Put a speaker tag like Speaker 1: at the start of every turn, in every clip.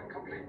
Speaker 1: complete.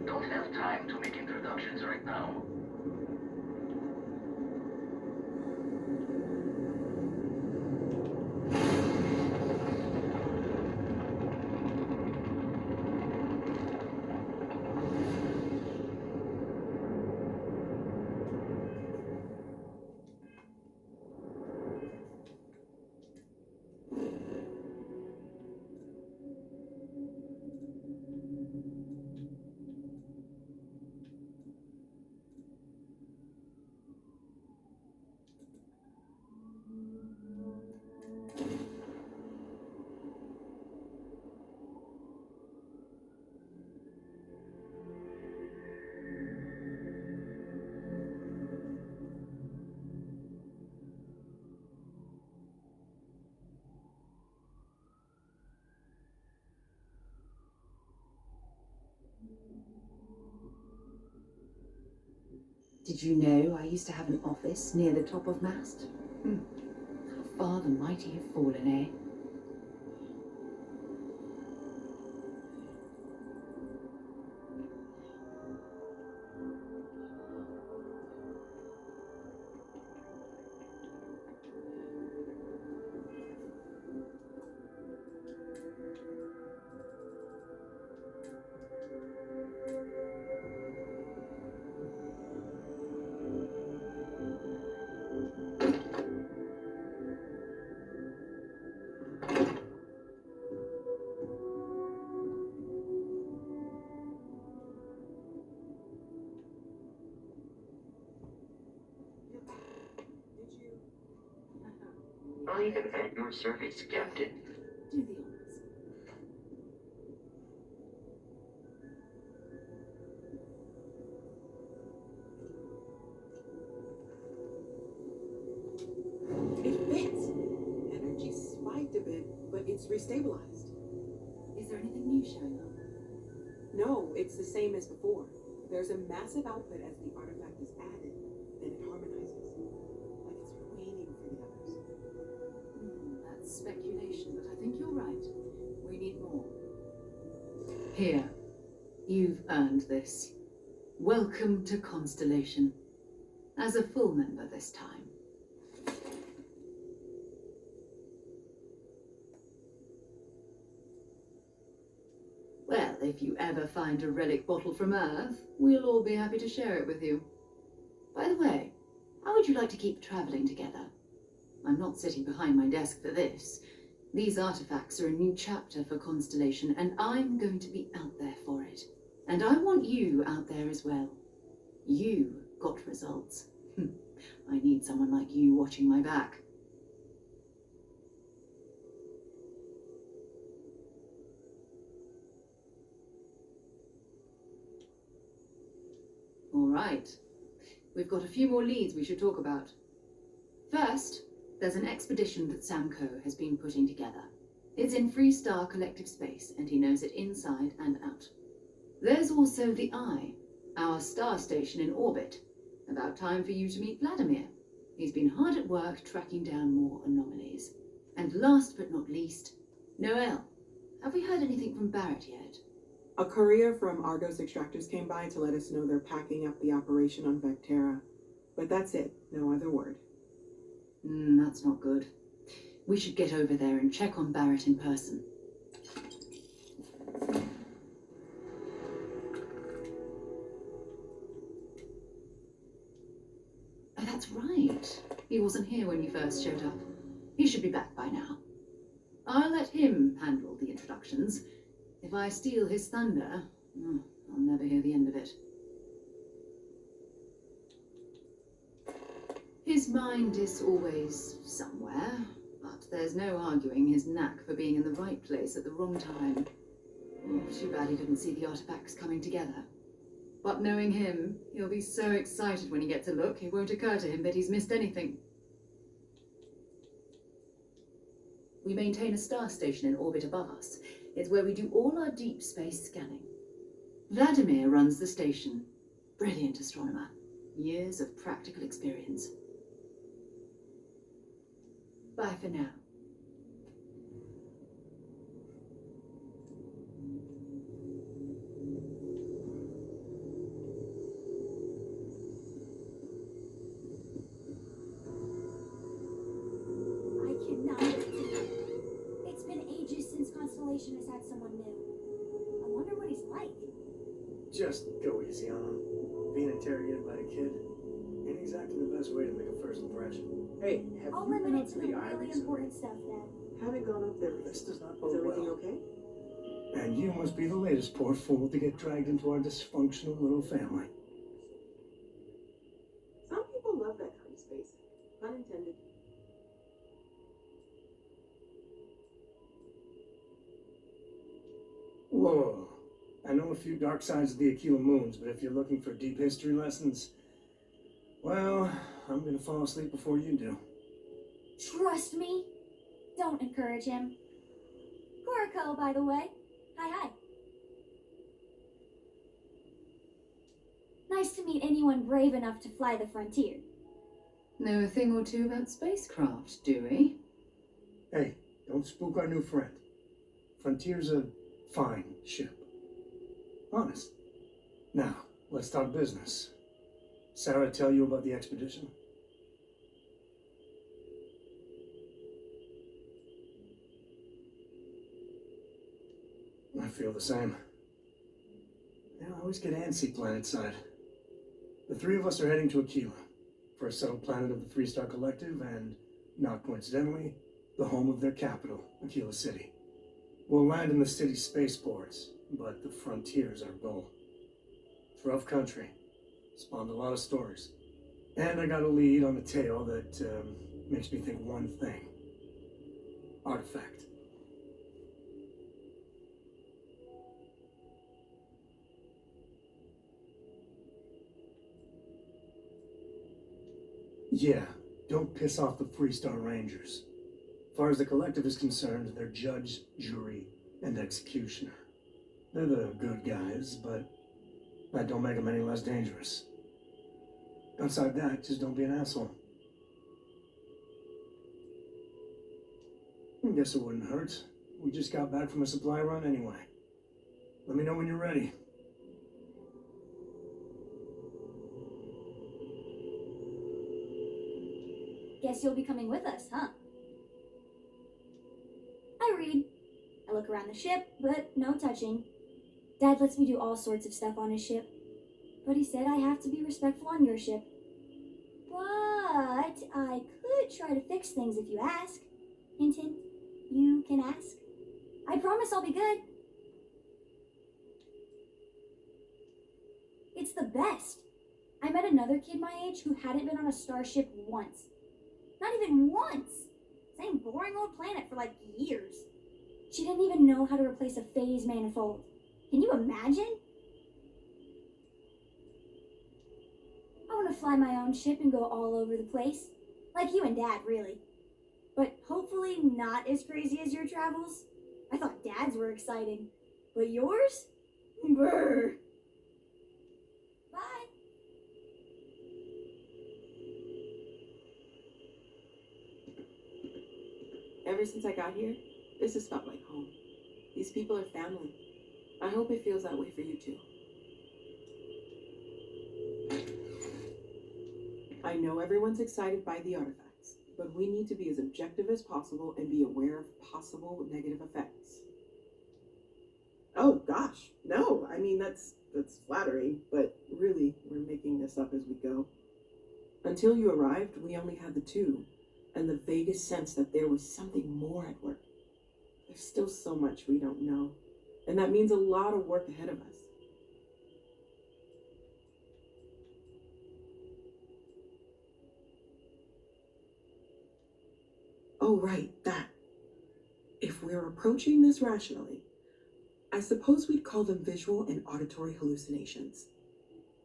Speaker 1: Don't have time to make introductions right now.
Speaker 2: Did you know I used to have an office near the top of mast? How far the mighty have fallen, eh?
Speaker 3: I am at your service, Captain.
Speaker 2: Do the honors.
Speaker 4: It fits. Energy spiked a bit, but it's restabilized.
Speaker 2: Is there anything new showing up?
Speaker 4: No, it's the same as before. There's a massive output as the artifact is added, then it harmonizes. Like it's waiting for the others.
Speaker 2: That's speculation, but I think you're right. We need more. Here. You've earned this. Welcome to Constellation. As a full member this time. Well, if you ever find a relic bottle from Earth, we'll all be happy to share it with you. By the way, how would you like to keep traveling together? I'm not sitting behind my desk for this. These artifacts are a new chapter for Constellation, and I'm going to be out there for it. And I want you out there as well. You got results. I need someone like you watching my back. All right. We've got a few more leads we should talk about. First, there's an expedition that Samco has been putting together. It's in Freestar Collective Space, and he knows it inside and out. There's also the Eye, our star station in orbit. About time for you to meet Vladimir. He's been hard at work tracking down more anomalies. And last but not least, Noel. Have we heard anything from Barrett yet?
Speaker 4: A courier from Argos Extractors came by to let us know they're packing up the operation on Vectera. But that's it, no other word.
Speaker 2: That's not good. We should get over there and check on Barrett in person. Oh, that's right. He wasn't here when you first showed up. He should be back by now. I'll let him handle the introduction. instructions. If I steal his thunder, I'll never hear the end of it. His mind is always somewhere, but there's no arguing his knack for being in the right place at the wrong time. Oh, too bad he didn't see the artifacts coming together. But knowing him, he'll be so excited when he gets a look, it won't occur to him that he's missed anything. We maintain a star station in orbit above us. It's where we do all our deep space scanning. Vladimir runs the station. Brilliant astronomer. Years of practical experience. Bye for now.
Speaker 5: I cannot wait to meet him. It's been ages since Constellation has had someone new. I wonder what he's like.
Speaker 6: Just go easy on him. Being interrogated by a kid ain't exactly the best way to make a first impression.
Speaker 4: Hey, have
Speaker 5: I'll
Speaker 4: you
Speaker 5: limit
Speaker 4: been
Speaker 5: it
Speaker 4: up
Speaker 5: to
Speaker 4: to
Speaker 5: the
Speaker 4: the
Speaker 5: really
Speaker 4: islands?
Speaker 5: important stuff, Dad.
Speaker 4: Haven't gone up there.
Speaker 6: This does not
Speaker 4: Is
Speaker 6: bode
Speaker 4: everything
Speaker 6: well.
Speaker 4: okay?
Speaker 6: And you must be the latest poor fool to get dragged into our dysfunctional little family.
Speaker 4: Some people love that kind of space. Pun intended.
Speaker 6: Whoa. I know a few dark sides of the Aquila moons, but if you're looking for deep history lessons, well, I'm gonna fall asleep before you do.
Speaker 5: Trust me. Don't encourage him. Corico, by the way. Hi. Nice to meet anyone brave enough to fly the frontier.
Speaker 2: Know a thing or two about spacecraft, do we?
Speaker 6: Hey, don't spook our new friend. Frontier's a fine ship. Honest. Now, let's talk business. Sarah tell you about the expedition? I feel the same. I always get antsy planetside. The three of us are heading to Aquila for a settled planet of the Three-Star Collective and, not coincidentally, the home of their capital, Aquila City. We'll land in the city's spaceports, but the frontier's our goal. It's rough country. Spawned a lot of stories. And I got a lead on the tale that makes me think one thing. Artifact. Yeah, don't piss off the Three-Star Rangers. As far as the collective is concerned, they're judge, jury, and executioner. They're the good guys, but that don't make them any less dangerous. Outside that, just don't be an asshole. I guess it wouldn't hurt. We just got back from a supply run anyway. Let me know when you're ready.
Speaker 5: Guess you'll be coming with us, huh? I read. I look around the ship, but no touching. Dad lets me do all sorts of stuff on his ship. But he said I have to be respectful on your ship. But I could try to fix things if you ask. Hint, hint. You can ask. I promise I'll be good. It's the best. I met another kid my age who hadn't been on a starship once. Not even once. Same boring old planet for like years. She didn't even know how to replace a phase manifold. Can you imagine? I want to fly my own ship and go all over the place. Like you and Dad, really. But hopefully not as crazy as your travels. I thought Dad's were exciting. But yours? Brr. Bye.
Speaker 4: Ever since I got here, this has felt like home. These people are family. I hope it feels that way for you too. I know everyone's excited by the artifacts, but we need to be as objective as possible and be aware of possible negative effects. Oh gosh, no, I mean that's flattering, but really we're making this up as we go. Until you arrived, we only had the two, and the vaguest sense that there was something more at work. There's still so much we don't know, and that means a lot of work ahead of us. Oh, right, that. If we're approaching this rationally, I suppose we'd call them visual and auditory hallucinations.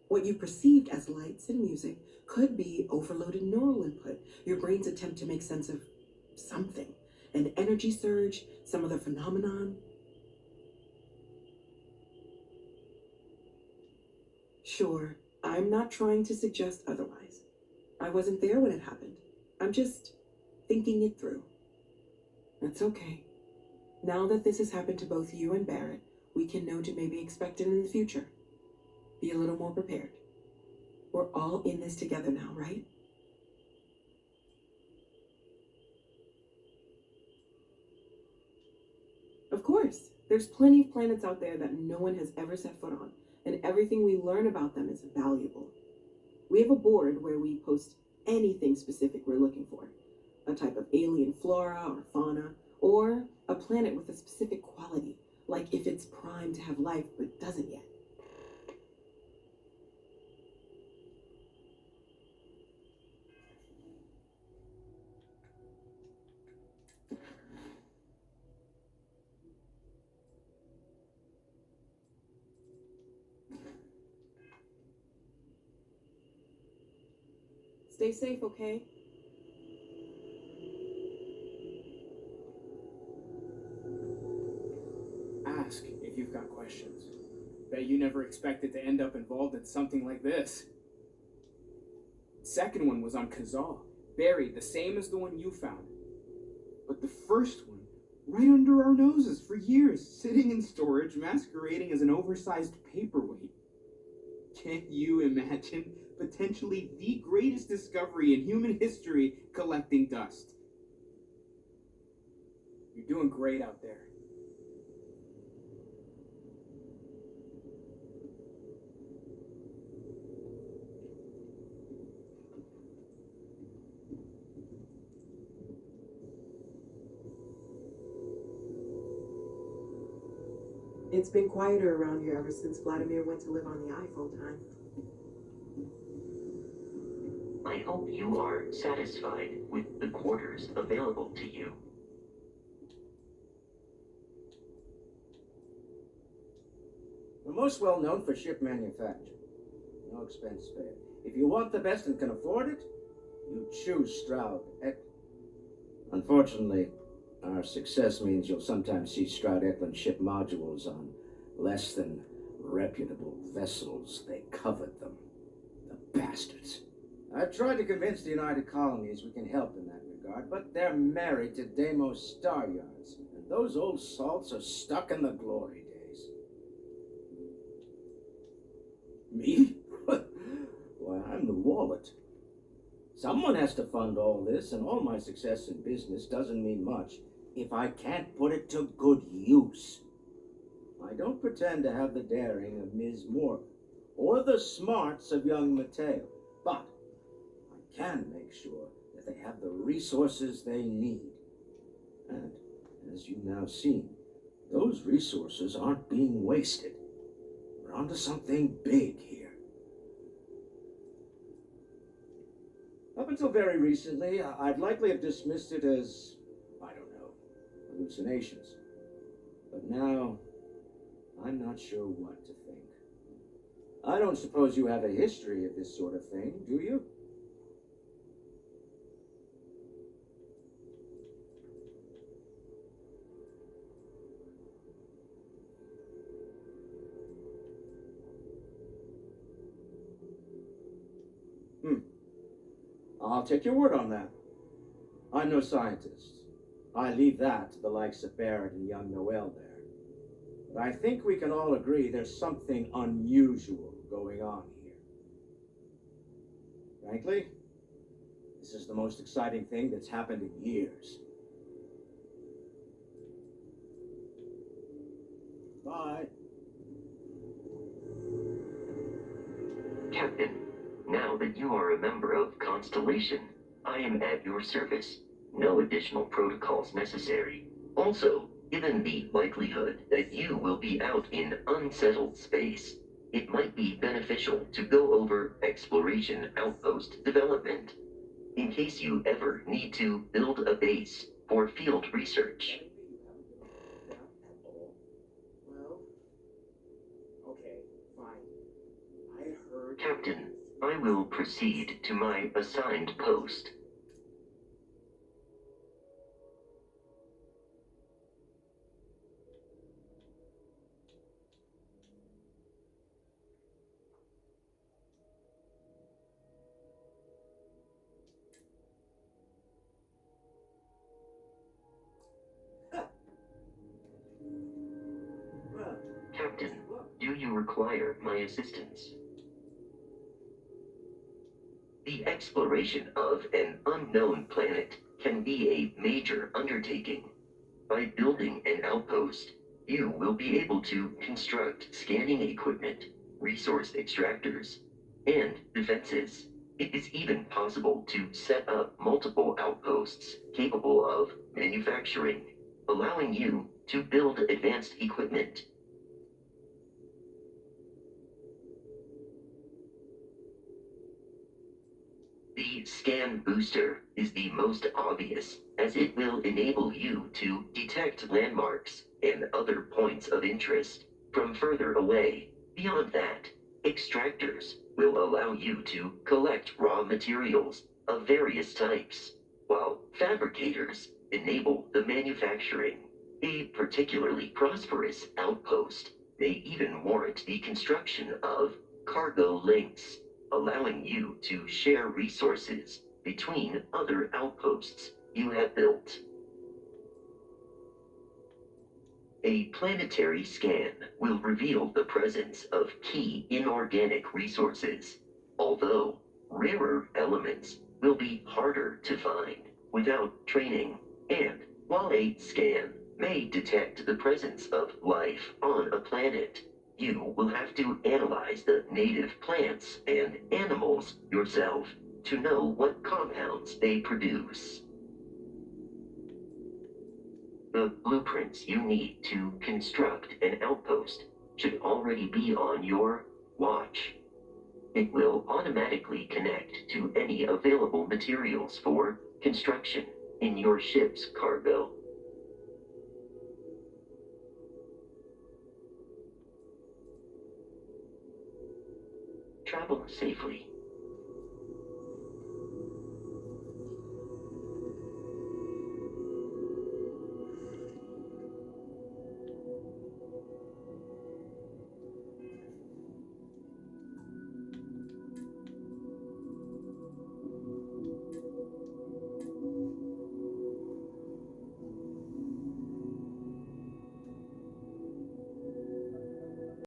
Speaker 4: What you perceived as lights and music could be overloaded neural input, your brain's attempt to make sense of something, an energy surge, some other phenomenon. Sure, I'm not trying to suggest otherwise. I wasn't there when it happened. I'm just thinking it through. That's okay. Now that this has happened to both you and Barrett, we can know to maybe expect it in the future. Be a little more prepared. We're all in this together now, right? Of course, there's plenty of planets out there that no one has ever set foot on, and everything we learn about them is valuable. We have a board where we post anything specific we're looking for. A type of alien flora or fauna, or a planet with a specific quality, like if it's primed to have life but doesn't yet. Stay safe, okay?
Speaker 7: Ask if you've got questions. Bet you never expected to end up involved in something like this. Second one was on Kazal, buried the same as the one you found. But the first one, right under our noses for years, sitting in storage, masquerading as an oversized paperweight. Can't you imagine potentially the greatest discovery in human history collecting dust? You're doing great out there.
Speaker 4: It's been quieter around here ever since Vladimir went to live on the eye full time.
Speaker 3: I hope you are satisfied with the quarters available to you.
Speaker 8: We're most well known for ship manufacture. No expense spared. If you want the best and can afford it, you choose Stroud. Unfortunately, our success means you'll sometimes see Stroud-Eklund ship modules on less than reputable vessels. They covet them. The bastards. I've tried to convince the United Colonies we can help in that regard, but they're married to Deimos star yards, and those old salts are stuck in the glory days. Me? Why, I'm the wallet. Someone has to fund all this, and all my success in business doesn't mean much if I can't put it to good use. I don't pretend to have the daring of Ms. Morgan, or the smarts of young Mateo, but I can make sure that they have the resources they need. And, as you've now seen, those resources aren't being wasted. We're onto something big here. Up until very recently, I'd likely have dismissed it as, I don't know, hallucinations. But now, I'm not sure what to think. I don't suppose you have a history of this sort of thing, do you? I'll take your word on that. I'm no scientist. I leave that to the likes of Barrett and young Noel there. But I think we can all agree there's something unusual going on here. Frankly, this is the most exciting thing that's happened in years. Bye.
Speaker 3: Captain, now that you are a member of Constellation, I am at your service. No additional protocols necessary. Also, Given the likelihood that you will be out in unsettled space, it might be beneficial to go over exploration outpost development, in case you ever need to build a base for field research.
Speaker 7: Well, okay, fine. I heard.
Speaker 3: Captain, I will proceed to my assigned post. Captain, do you require my assistance? The exploration of an unknown planet can be a major undertaking. By building an outpost, you will be able to construct scanning equipment, resource extractors, and defenses. It is even possible to set up multiple outposts capable of manufacturing, allowing you to build advanced equipment. The scan booster is the most obvious, as it will enable you to detect landmarks and other points of interest from further away. Beyond that, extractors will allow you to collect raw materials of various types, while fabricators enable the manufacturing. A particularly prosperous outpost may even warrant the construction of cargo links, allowing you to share resources between other outposts you have built. A planetary scan will reveal the presence of key inorganic resources, although rarer elements will be harder to find without training. And while a scan may detect the presence of life on a planet, you will have to analyze the native plants and animals yourself to know what compounds they produce. The blueprints you need to construct an outpost should already be on your watch. It will automatically connect to any available materials for construction in your ship's cargo. Travel safely.